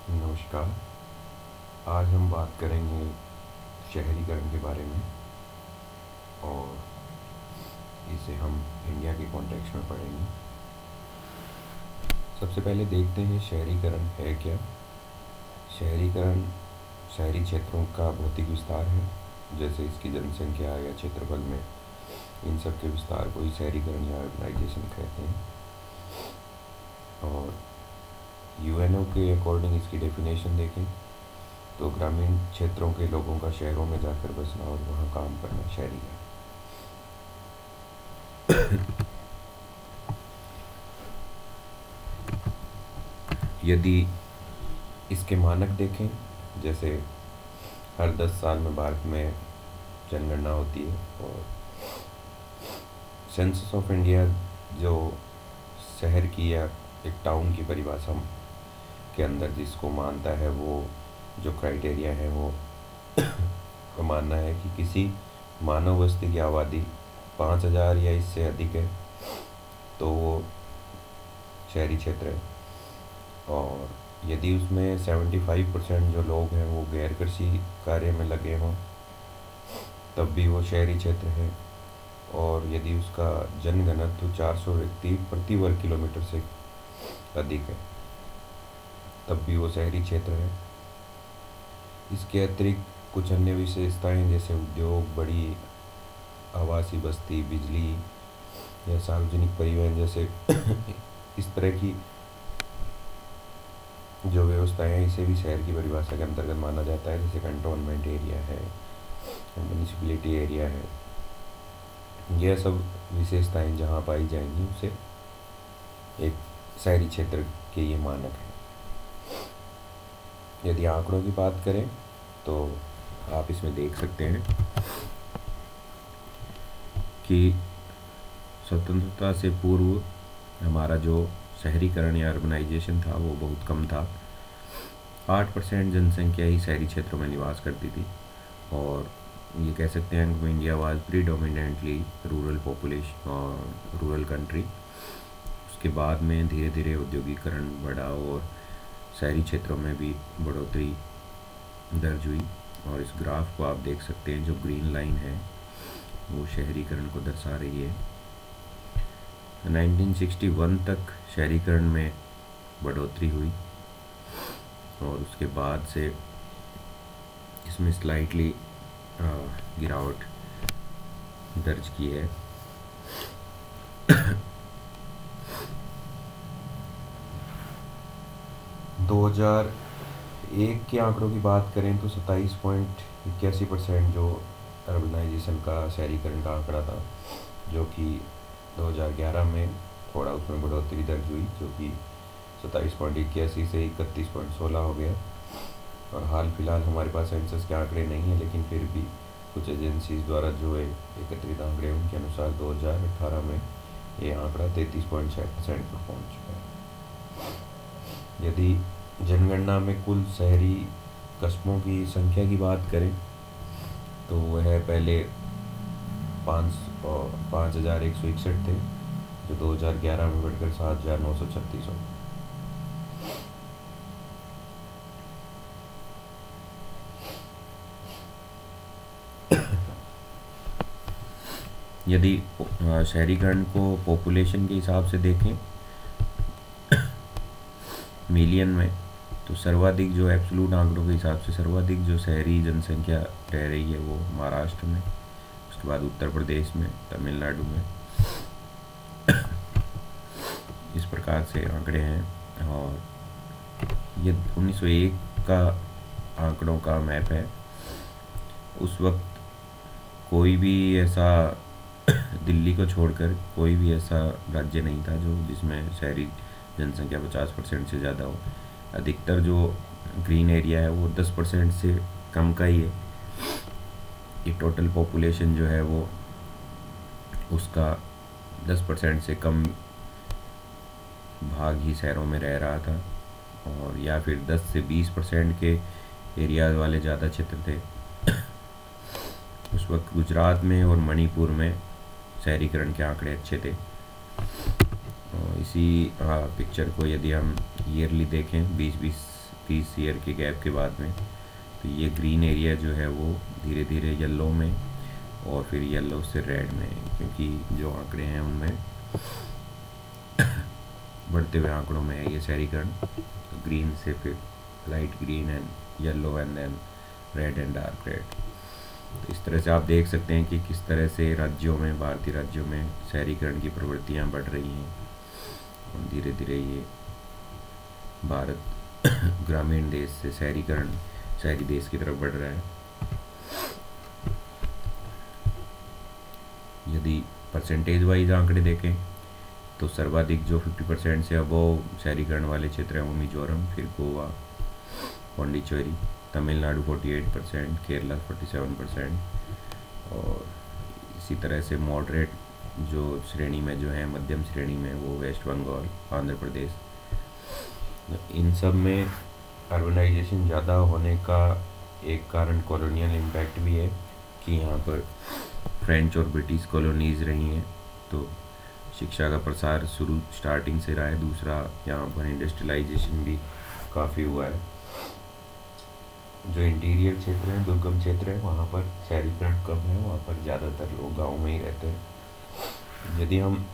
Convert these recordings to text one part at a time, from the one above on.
नमस्कार। आज हम बात करेंगे शहरीकरण के बारे में और इसे हम इंडिया के कॉन्टेक्स्ट में पढ़ेंगे। सबसे पहले देखते हैं शहरीकरण है क्या। शहरीकरण शहरी क्षेत्रों का भौतिक विस्तार है, जैसे इसकी जनसंख्या या क्षेत्रफल में इन सब के विस्तार को ही शहरीकरण या अर्बनाइजेशन कहते हैं। और यूएनओ के अकॉर्डिंग इसकी डेफिनेशन देखें तो ग्रामीण क्षेत्रों के लोगों का शहरों में जाकर बसना और वहाँ काम करना शहरी है। यदि इसके मानक देखें, जैसे हर 10 साल में भारत में जनगणना होती है और सेंसस ऑफ इंडिया जो शहर की या एक टाउन की परिभाषा के अंदर जिसको मानता है, वो जो क्राइटेरिया है वो का मानना है कि किसी मानव बस्ती की आबादी 5,000 या इससे अधिक है तो वो शहरी क्षेत्र है। और यदि उसमें 75% जो लोग हैं वो गैर कृषि कार्य में लगे हों तब भी वो शहरी क्षेत्र है। और यदि उसका जनघनत्व 400 व्यक्ति प्रति वर्ग किलोमीटर से अधिक है तब भी वो शहरी क्षेत्र है। इसके अतिरिक्त कुछ अन्य विशेषताएं जैसे उद्योग, बड़ी आवासीय बस्ती, बिजली या सार्वजनिक परिवहन जैसे इस तरह की जो व्यवस्थाएं हैं, इसे भी शहर की परिभाषा के अंतर्गत माना जाता है। जैसे कंटोनमेंट एरिया है, म्यूनिसिपलिटी एरिया है, यह सब विशेषताएं जहाँ पाई जाएंगी उसे एक शहरी क्षेत्र के ये मानक है। यदि आंकड़ों की बात करें तो आप इसमें देख सकते हैं कि स्वतंत्रता से पूर्व हमारा जो शहरीकरण या अर्बनाइजेशन था वो बहुत कम था। 8% जनसंख्या ही शहरी क्षेत्रों में निवास करती थी और ये कह सकते हैं कि India was predominantly rural population और रूरल कंट्री। उसके बाद में धीरे धीरे औद्योगिकरण बढ़ा और शहरी क्षेत्रों में भी बढ़ोतरी दर्ज हुई। और इस ग्राफ को आप देख सकते हैं, जो ग्रीन लाइन है वो शहरीकरण को दर्शा रही है। 1961 तक शहरीकरण में बढ़ोतरी हुई और उसके बाद से इसमें स्लाइटली गिरावट दर्ज की है। दो हजार एक के आंकड़ों की बात करें तो 27.81% जो अर्बनाइजेशन का शहरीकरण का आंकड़ा था, जो कि 2011 में थोड़ा उसमें बढ़ोतरी दर्ज हुई, जो कि 27.81 से 31.16 हो गया। और हाल फिलहाल हमारे पास सेंसस के आंकड़े नहीं हैं, लेकिन फिर भी कुछ एजेंसीज द्वारा जो एकत्रित आंकड़े उनके अनुसार 2018 में ये आंकड़ा 33.6% पर पहुँच चुका है। यदि जनगणना में कुल शहरी कस्बों की संख्या की बात करें तो वह पहले 5,161 थे, जो 2011 में बढ़कर 7,936 हो। यदि शहरीकरण को पॉपुलेशन के हिसाब से देखें मिलियन में, तो सर्वाधिक जो एब्सोल्यूट आंकड़ों के हिसाब से सर्वाधिक जो शहरी जनसंख्या रह रही है वो महाराष्ट्र में, उसके बाद उत्तर प्रदेश में, तमिलनाडु में। इस प्रकार से आंकड़े हैं। और ये 1901 का आंकड़ों का मैप है। उस वक्त कोई भी ऐसा दिल्ली को छोड़कर कोई भी ऐसा राज्य नहीं था जो जिसमें शहरी जनसंख्या 50% से ज़्यादा हो। अधिकतर जो ग्रीन एरिया है वो 10% से कम का ही है। ये टोटल पॉपुलेशन जो है वो उसका 10% से कम भाग ही शहरों में रह रहा था, और या फिर 10 से 20% के एरिया वाले ज़्यादा क्षेत्र थे। उस वक्त गुजरात में और मणिपुर में शहरीकरण के आंकड़े अच्छे थे। इसी पिक्चर को यदि हम ईयरली देखें 2020 30 ईयर के गैप के बाद में। तो ये ग्रीन एरिया जो है वो धीरे धीरे येलो में और फिर येलो से रेड में, क्योंकि जो आंकड़े हैं उनमें बढ़ते हुए आंकड़ों में है ये शहरीकरण। तो ग्रीन से फिर light green and yellow and then red and dark red. तो इस तरह से आप देख सकते हैं कि किस तरह से राज्यों में, भारतीय राज्यों में शहरीकरण की प्रवृत्तियाँ बढ़ रही हैं और धीरे धीरे ये भारत ग्रामीण देश से शहरीकरण, शहरी देश की तरफ बढ़ रहा है। यदि परसेंटेज वाइज आंकड़े देखें तो सर्वाधिक जो 50% से अबोव शहरीकरण वाले क्षेत्र हैं वो मिजोरम, फिर गोवा, पौंडीचेरी, तमिलनाडु 48%, केरला 47%, और इसी तरह से मॉडरेट जो श्रेणी में जो है, मध्यम श्रेणी में, वो वेस्ट बंगाल, आंध्र प्रदेश। इन सब में अर्बनाइजेशन ज़्यादा होने का एक कारण कॉलोनियल इम्पैक्ट भी है कि यहाँ पर फ्रेंच और ब्रिटिश कॉलोनीज़ रही हैं, तो शिक्षा का प्रसार स्टार्टिंग से रहा है। दूसरा, यहाँ पर इंडस्ट्रियलाइजेशन भी काफ़ी हुआ है। जो इंटीरियर क्षेत्र हैं, दुर्गम क्षेत्र है, वहाँ पर शहरीकरण कम है, वहाँ पर ज़्यादातर लोग गाँव में ही रहते हैं। यदि हम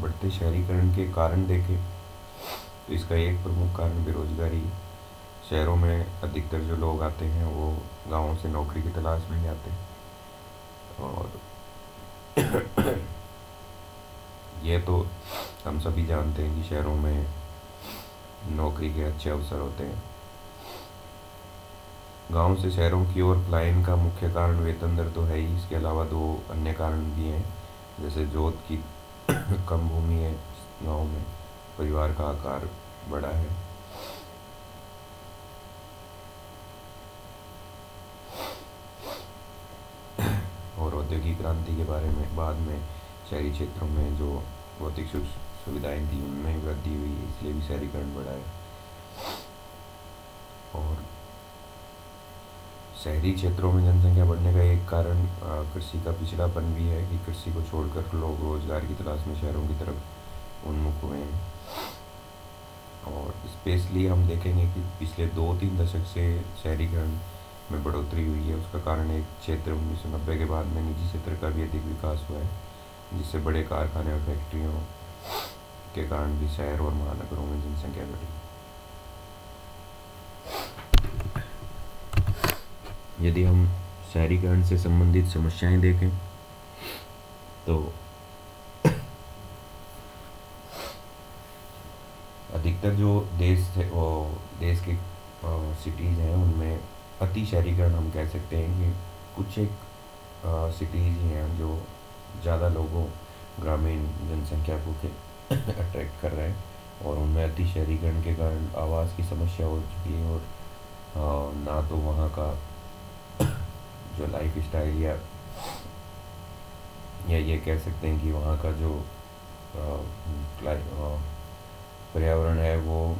बढ़ते शहरीकरण के कारण देखें तो इसका एक प्रमुख कारण बेरोजगारी। शहरों में अधिकतर जो लोग आते हैं वो गाँवों से नौकरी की तलाश में ही आते हैं, और ये तो हम सभी जानते हैं कि शहरों में नौकरी के अच्छे अवसर होते हैं। गांव से शहरों की ओर पलायन का मुख्य कारण वेतन दर तो है ही, इसके अलावा दो अन्य कारण भी हैं, जैसे जोत की कम भूमि है गांव में, परिवार का आकार बड़ा है, और औद्योगिक क्रांति के बारे में बाद में शहरी क्षेत्रों में जो भौतिक सुविधाएं थी उनमें वृद्धि हुई, इसलिए भी शहरीकरण बढ़ा है। और शहरी क्षेत्रों में जनसंख्या बढ़ने का एक कारण कृषि का पिछड़ापन भी है कि कृषि को छोड़कर लोग रोजगार की तलाश में शहरों की तरफ उन्मुख हुए हैं। और स्पेशली हम देखेंगे कि पिछले 2-3 दशक से शहरीकरण में बढ़ोतरी हुई है। उसका कारण एक क्षेत्र 1990 के बाद में निजी क्षेत्र का भी अधिक विकास हुआ है, जिससे बड़े कारखाने और फैक्ट्रियों के कारण भी शहर और महानगरों में जनसंख्या बढ़ी। यदि हम शहरीकरण से संबंधित समस्याएं देखें तो अधिकतर जो देश के सिटीज़ हैं उनमें अति शहरीकरण हम कह सकते हैं कि कुछ एक सिटीज़ ही हैं जो ज़्यादा लोगों, ग्रामीण जनसंख्या को अट्रैक्ट कर रहे हैं, और उनमें अति शहरीकरण के कारण आवास की समस्या हो चुकी है, और ना तो वहाँ का जो लाइफ स्टाइल या ये कह सकते हैं कि वहाँ का जो पर्यावरण है वो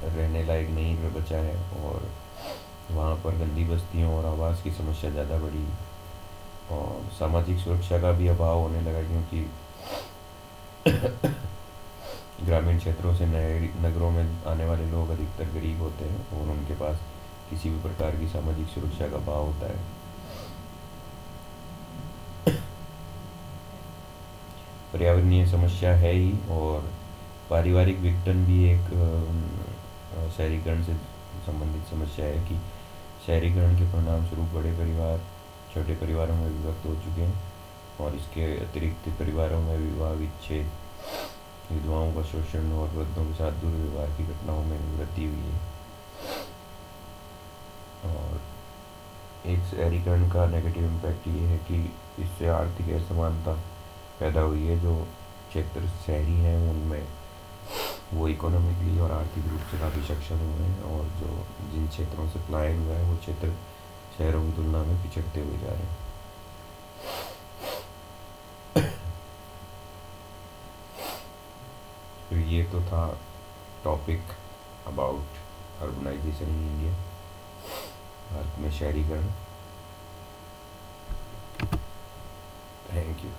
रहने लायक नहीं बचा है, और वहाँ पर गंदी बस्तियों और आवास की समस्या ज़्यादा बढ़ी, और सामाजिक सुरक्षा का भी अभाव होने लगा, क्योंकि ग्रामीण क्षेत्रों से नगरों में आने वाले लोग अधिकतर गरीब होते हैं और उनके पास किसी भी प्रकार की सामाजिक सुरक्षा का अभाव होता है। पर्यावरणीय समस्या है ही, और पारिवारिक विघटन भी एक शहरीकरण से संबंधित समस्या है कि शहरीकरण के परिणाम स्वरूप बड़े परिवार छोटे परिवारों में विभक्त हो चुके हैं, और इसके अतिरिक्त परिवारों में विवाह विच्छेद, विधवाओं का शोषण और वृद्धों के साथ दुर्व्यवहार की घटनाओं में वृद्धि हुई है। और एक शहरीकरण का नेगेटिव इम्पैक्ट ये है कि इससे आर्थिक असमानता पैदा हुई है। जो क्षेत्र शहरी हैं उनमें वो इकोनॉमिकली और आर्थिक रूप से काफ़ी सक्षम हुए हैं, और जो जिन क्षेत्रों से पलायन हुआ है वो क्षेत्र शहरों की तुलना में पिछड़ते हुए जा रहे हैं। तो ये तो था topic about urbanisation in India, Bharat में शहरीकरण। Thank you.